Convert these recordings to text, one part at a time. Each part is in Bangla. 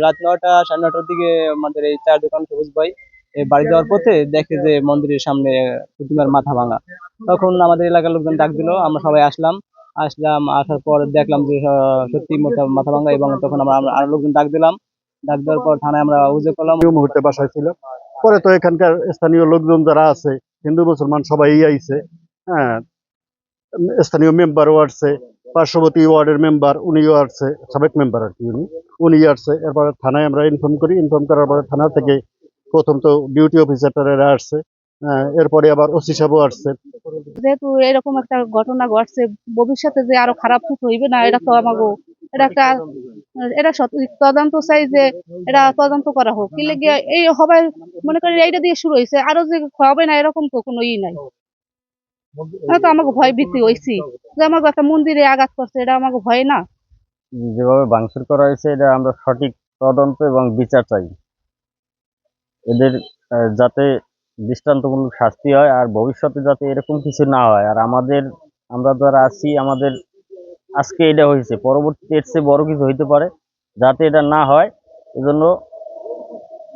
রাত ৯টা ৯:৩০ দিকে আমাদের এই চায়ের দোকান সবুজ ভাই বাড়ি যাওয়ার পথে দেখে যে মন্দিরের সামনে প্রতিমার মাথা ভাঙা। তখন আমাদের এলাকার লোকজন ডাক দিল, আমরা সবাই আসলাম আসার পর দেখলাম যে সত্যি মাথা ভাঙা, এবং তখন আমরা আমরা আরো লোকজন ডাক দিলাম। ডাক দেওয়ার পর থানায় আমরা অভিযোগ করলাম। ওই মুহূর্তে বাসায় ছিল। পরে তো এখানকার স্থানীয় লোকজন যারা আছে, হিন্দু মুসলমান সবাই আইছে। হ্যাঁ, স্থানীয় মেম্বারও আসছে, পার্শ্ববর্তী ওয়ার্ডের মেম্বার উনিও আসছে, সাবেক মেম্বার আর কি উনি আসছে। এরপরে থানায় আমরা ইনফর্ম করার পরে থানা থেকে প্রথম তো ডিউটি অফিসাররা আসছে। এরপরে আবার ওসি সাহেবও আসছে। যেহেতু এরকম একটা ঘটনা ঘটছে, ভবিষ্যতে যে আরো খারাপ কিছু হইবে না, এটা তো আমাকে এটা একটা এটা সঠিক তদন্ত চাই, যে এটা তদন্ত করা হোক। কি লেগে এই হবে, মনে করি এইটা দিয়ে শুরু হয়েছে, আরো যে হবে না এরকম তো কোনো নাই। এটা তো আমাকে ভয় ভীতি হয়েছি যে আমাকে একটা মন্দিরে আঘাত করছে, এটা আমাকে ভয় না। যেভাবে ভাঙচুর করা হয়েছে এটা আমরা সঠিক তদন্ত এবং বিচার চাই। এদের যাতে দৃষ্টান্তমূলক শাস্তি হয়, আর ভবিষ্যতে যাতে এরকম কিছু না হয়। আর আমরা যারা আছি, আমাদের আজকে এটা হয়েছে, পরবর্তীতে এর চেয়ে বড় কিছু হইতে পারে, যাতে এটা না হয় এজন্য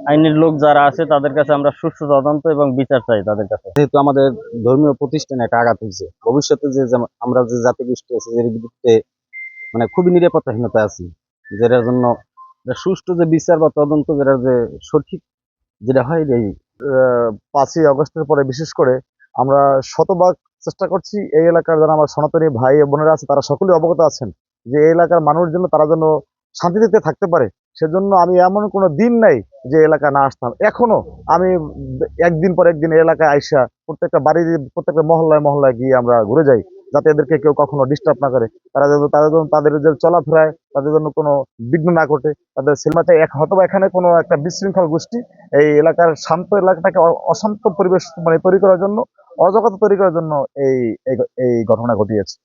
আইনের লোক যারা আছে তাদের কাছে আমরা সুষ্ঠু তদন্ত এবং বিচার চাই তাদের কাছে। যেহেতু আমাদের ধর্মীয় প্রতিষ্ঠানে একটা আঘাত হয়েছে, ভবিষ্যতে আমরা যে জাতি গোষ্ঠী আছে এর বিরুদ্ধে খুবই নিরাপত্তাহীনতা আছি, যেটার জন্য সুষ্ঠু যে বিচার বা তদন্ত যেটা যে সঠিক যেটা হয় এই 5ই আগস্টের পরে বিশেষ করে আমরা শতভাগ চেষ্টা করছি এই এলাকার যারা আমার সনাতনী ভাই বোনেরা আছে তারা সকলেই অবগত আছেন যে এই এলাকার মানুষের জন্য তারা যেন শান্তিতে থাকতে পারে। সেজন্য আমি এমন কোনো দিন নাই যে এলাকা না আসতাম। এখনো আমি একদিন পর একদিন এই এলাকায় আইসা প্রত্যেকটা বাড়ি প্রত্যেকটা মহল্লায় মহল্লায় গিয়ে আমরা ঘুরে যাই, যাতে এদেরকে কেউ কখনো ডিস্টার্ব না করে, তাদের যে চলাফেরায় তাদের জন্য কোনো বিঘ্ন না ঘটে। তাদের সিনেমাতে হয়তো এখানে কোনো একটা বিশৃঙ্খল গোষ্ঠী এই এলাকার শান্ত এলাকাটাকে অশান্ত পরিবেশ তৈরি করার জন্য, অরাজকতা তৈরি করার জন্য এই এই এই ঘটনা ঘটিয়েছে।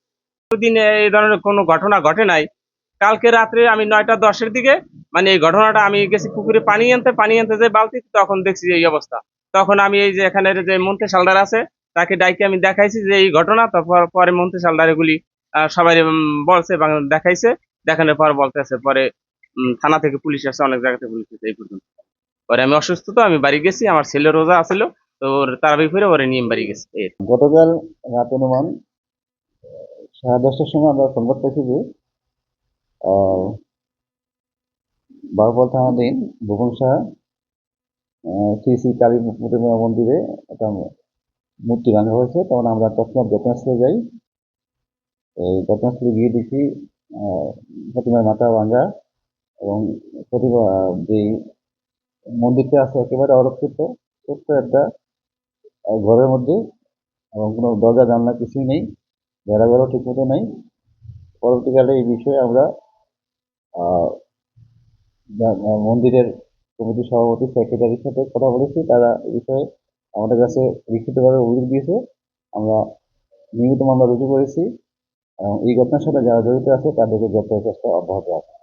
দিন এই ধরনের কোনো ঘটনা ঘটে নাই। কালকে রাত্রে আমি 9টা 10-এর দিকে এই ঘটনাটা, আমি গেছি পুকুরে পানি আনতে যে বালতি, তখন দেখছি যে এই অবস্থা। তখন আমি এই যে এখানের যে মন্ত্রী সালদার আছে তাকে ডাইকে আমি দেখাইছি যে এই ঘটনা। তারপর পরে মন্ত্রী সালদার এগুলি সবাই বলছে এবং দেখাইছে। দেখানোর পর বলতেছে পরে থানা থেকে পুলিশ আসছে, অনেক জায়গা থেকে পুলিশ আসছে। এই পর্যন্ত পরে আমি অসুস্থ, তো আমি বাড়ি গেছি, আমার ছেলে রোজা আছিল, তো তারাবি করে ওরে নিয়ে বাড়ি গেছি। গতকাল রাত অনুমান 10:30টার সময় আমরা সংবাদ পাইছি যে বারোপাল থানাধীন ভুবন শাহ শ্রী শ্রী কালী প্রতিমা মন্দিরে একটা মূর্তি ভাঙা হয়েছে। তখন আমরা তৎক্ষণাৎ ঘটনাস্থলে যাই। এই ঘটনাস্থলে গিয়ে দেখি প্রতিমার মাথা ভাঙা, এবং প্রতিমা যে মন্দিরটা আছে একেবারে অরক্ষিত, ছোট্ট একটা ঘরের মধ্যে, এবং কোনো দরজা জানলা কিছুই নেই, বেড়াঘরও ঠিক মতো নেই। পরবর্তীকালে এই বিষয়ে আমরা মন্দিরের কমিটির সভাপতি সেক্রেটারির সাথে কথা বলেছি। তারা এই বিষয়ে আমাদের কাছে লিখিতভাবে অভিযোগ দিয়েছে। আমরা নিয়মিত মামলা রুজু করেছি এবং এই ঘটনার সাথে যারা জড়িত আছে তাদেরকে গ্রেপ্তারের চেষ্টা অব্যাহত আছে।